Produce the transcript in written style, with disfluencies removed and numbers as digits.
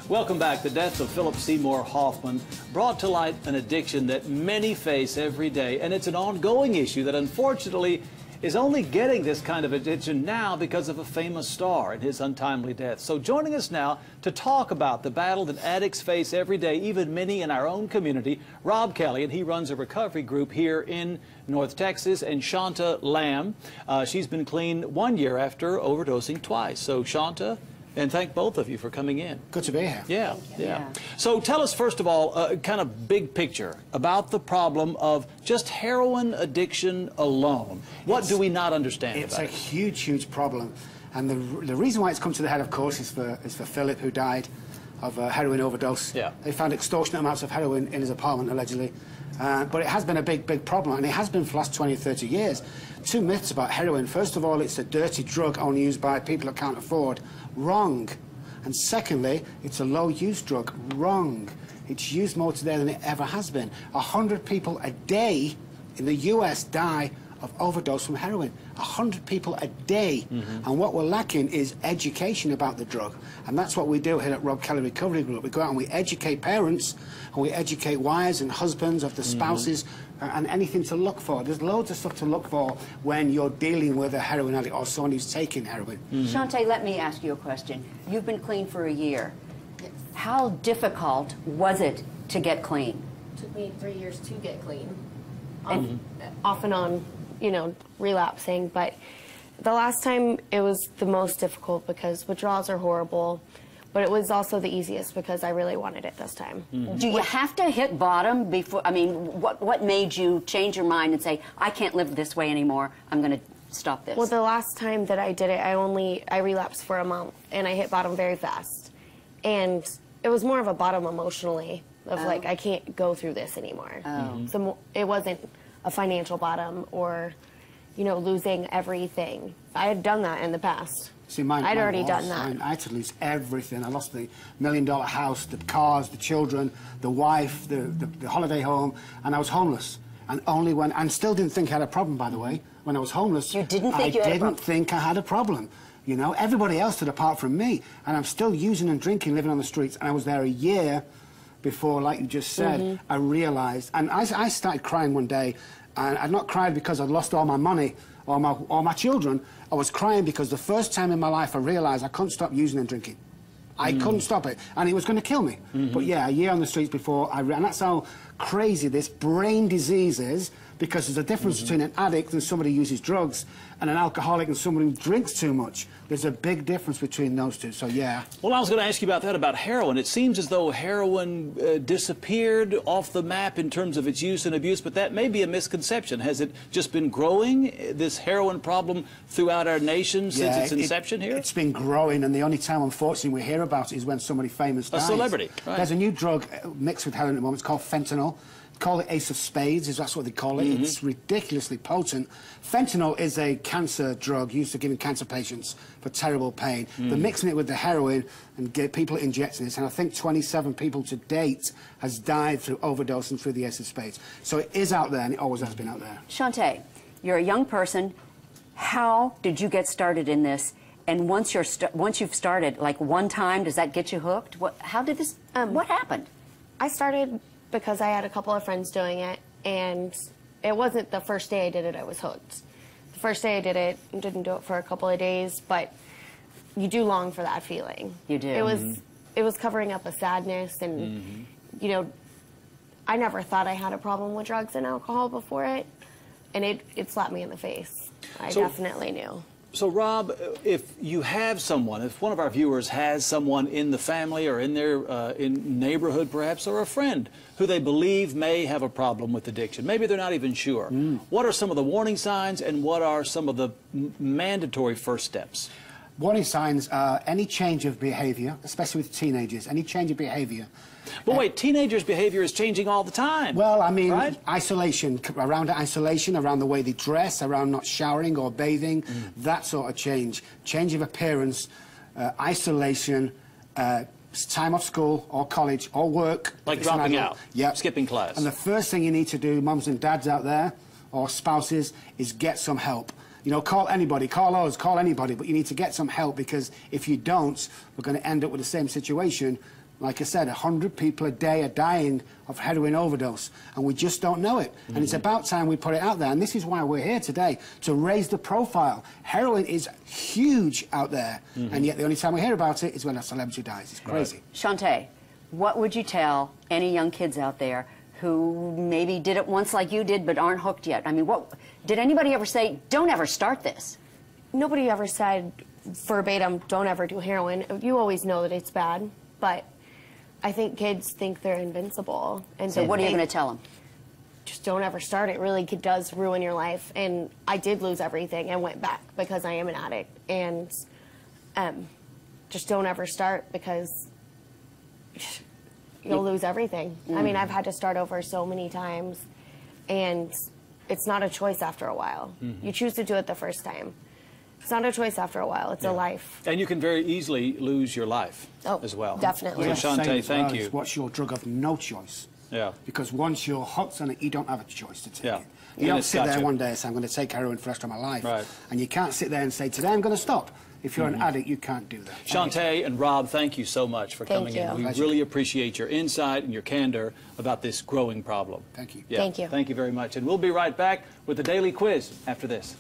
Welcome back. The death of Philip Seymour Hoffman brought to light an addiction that many face every day, and it's an ongoing issue that unfortunately is only getting this kind of attention now because of a famous star and his untimely death. So joining us now to talk about the battle that addicts face every day, even many in our own community, Rob Kelly, and he runs a recovery group here in North Texas, and Shanta Lamb. She's been clean 1 year after overdosing twice. So Shanta, and thank both of you for coming in. Good to be here. Yeah. So tell us, first of all, kind of big picture about the problem of just heroin addiction alone. What do we not understand about it? It's a huge, huge problem. And the reason why it's come to the head, of course, is for Philip, who died of a heroin overdose. Yeah. They found extortionate amounts of heroin in his apartment, allegedly. But it has been a big, big problem, and it has been for the last 20 or 30 years. Two myths about heroin. First of all, it's a dirty drug only used by people who can't afford. Wrong. And secondly, it's a low-use drug. Wrong. It's used more today than it ever has been. 100 people a day in the US die of overdose from heroin. 100 people a day. And what we're lacking is education about the drug. And that's what we do here at Rob Kelly Recovery Group. We go out and we educate parents, and we educate wives and husbands of the spouses, and anything to look for. There's loads of stuff to look for when you're dealing with a heroin addict or someone who's taking heroin. Shante, let me ask you a question. You've been clean for a year. Yes. How difficult was it to get clean? It took me 3 years to get clean. Off and on, you know, relapsing, but the last time it was the most difficult because withdrawals are horrible, but it was also the easiest because I really wanted it this time. Do you have to hit bottom before, I mean, what made you change your mind and say, I can't live this way anymore, I'm going to stop this? Well, the last time that I did it, I relapsed for a month, and I hit bottom very fast. And it was more of a bottom emotionally, of like, I can't go through this anymore. So it wasn't a financial bottom or, you know, losing everything. I had done that in the past. See, I'd already done that. I had to lose everything. I lost the $1 million house, the cars, the children, the wife, the holiday home, and I was homeless. And only when, and still didn't think I had a problem, by the way. When I was homeless, You didn't think you had a problem? I didn't think I had a problem. You know, everybody else did apart from me. And I'm still using and drinking, living on the streets. And I was there a year before, like you just said, I realized. And I started crying one day, and I'd not cried because I'd lost all my money or my children. I was crying because the first time in my life I realized I couldn't stop using and drinking. I couldn't stop it, and it was going to kill me. But yeah, a year on the streets before and that's how crazy this brain disease is, because there's a difference between an addict and somebody who uses drugs and an alcoholic and someone who drinks too much. There's a big difference between those two, so yeah. Well, I was going to ask you about that, about heroin. It seems as though heroin disappeared off the map in terms of its use and abuse, but that may be a misconception. Has it just been growing, this heroin problem, throughout our nation since its inception here? It's been growing, and the only time, unfortunately, we hear about it is when somebody famous dies. A celebrity, right. There's a new drug mixed with heroin at the moment. It's called fentanyl. Call it Ace of Spades, that's what they call it. It's ridiculously potent. Fentanyl is a cancer drug used for giving cancer patients for terrible pain. They're mixing it with the heroin and get people injecting this, and I think 27 people to date has died through overdosing through the Ace of Spades. So it is out there, and it always has been out there. Shante, you're a young person. How did you get started in this? And once you've started, like one time, does that get you hooked? How did this, what happened? I started because I had a couple of friends doing it, and it wasn't the first day I did it I was hooked. The first day I did it, I didn't do it for a couple of days, but you do long for that feeling. You do. It was covering up a sadness, and you know, I never thought I had a problem with drugs and alcohol before it, and it slapped me in the face. I definitely knew. So, Rob, if you have someone, if one of our viewers has someone in the family or in their neighborhood, perhaps, or a friend who they believe may have a problem with addiction, maybe they're not even sure, what are some of the warning signs, and what are some of the mandatory first steps? Warning signs are any change of behavior, especially with teenagers, any change of behavior. But wait, teenagers' behavior is changing all the time. Well, I mean, right? isolation, around the way they dress, around not showering or bathing, that sort of change. Change of appearance, isolation, time off school or college or work. Like dropping out, skipping class. And the first thing you need to do, mums and dads out there, or spouses, is get some help. You know, call anybody, call us, call anybody, but you need to get some help, because if you don't, we're going to end up with the same situation. Like I said, 100 people a day are dying of heroin overdose, and we just don't know it. And it's about time we put it out there, and this is why we're here today, to raise the profile. Heroin is huge out there, and yet the only time we hear about it is when a celebrity dies. It's crazy. Shantae, what would you tell any young kids out there who maybe did it once like you did but aren't hooked yet? I mean, what did anybody ever say, don't ever start this? Nobody ever said verbatim, don't ever do heroin. You always know that it's bad, but I think kids think they're invincible. And So what are you going to tell them? Just don't ever start. It really does ruin your life. And I did lose everything and went back because I am an addict. And just don't ever start, because you'll lose everything. I mean, I've had to start over so many times, and it's not a choice after a while. You choose to do it the first time. It's not a choice after a while. It's a life. And you can very easily lose your life as well. Definitely. So, Shantae, thank you. What's your drug of no choice? Yeah. Because once you're hooked on it, you don't have a choice to take Yeah. it. You And don't it's sit got there to. one day and say, I'm going to take heroin for the rest of my life. Right. And you can't sit there and say, today I'm going to stop. If you're an addict, you can't do that. Shantae and Rob, thank you so much for coming Thank in. you. We really appreciate your insight and your candor about this growing problem. Thank you. Yeah. Thank you. Thank you very much. And we'll be right back with the Daily Quiz after this.